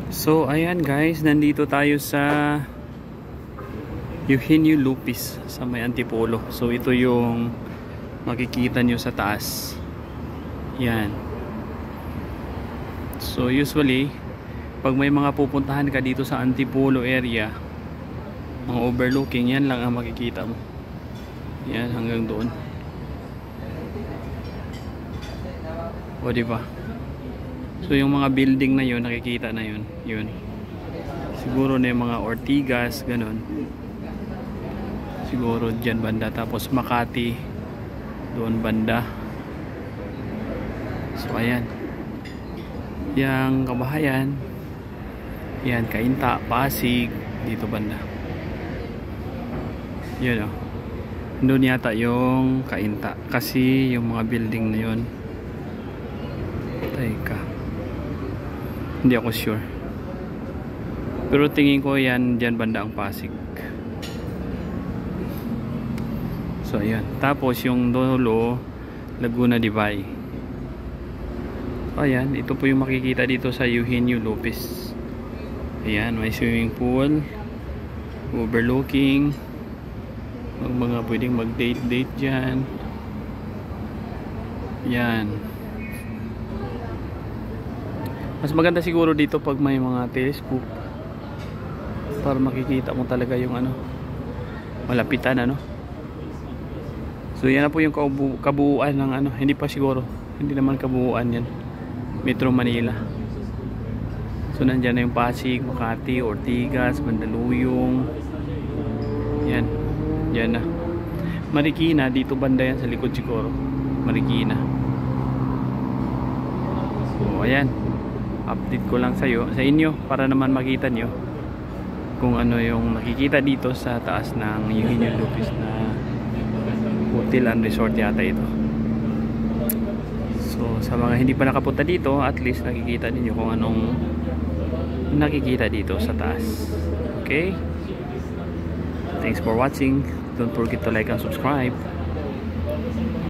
So ayan guys, nandito tayo sa Eugenio Lupis sa may Antipolo. So ito yung makikita nyo sa taas. Yan. So usually pag may mga pupuntahan ka dito sa Antipolo area, mga overlooking, yan lang ang makikita mo. Yan hanggang doon. O diba? So yung mga building na yun, nakikita na yun. Yun. Siguro na yung mga Ortigas, ganun. Siguro dyan banda. Tapos Makati, doon banda. So ayan. Yang Kabahayan. Yan, Cainta, Pasig, dito banda. Yun o. Doon yata yung Cainta. Kasi yung mga building na yun. Teka. Hindi ako sure. Pero tingin ko yan dyan banda ang Pasig. So ayan. Tapos yung dulo, Laguna Divay. Ayan. Ito po yung makikita dito sa Eugenio Lupis. Ayan. May swimming pool. Overlooking. Mga pwedeng mag date dyan. Yan. Mas maganda siguro dito pag may mga telescope para makikita mo talaga yung ano, malapitan ano. So yan na po yung kabuuan ng ano, hindi pa siguro, hindi naman kabuuan yan, Metro Manila. So nandyan na yung Pasig, Makati, Ortigas, Mandaluyong. Yan, yan na. Marikina, dito banda yan sa likod siguro, Marikina. So ayan, update ko lang sa inyo para naman makita nyo kung ano yung makikita dito sa taas ng Eugenio Lupis na hotel and resort yata ito. So sa mga hindi pa nakapunta dito, at least nakikita niyo kung anong nakikita dito sa taas. Okay, thanks for watching. Don't forget to like and subscribe.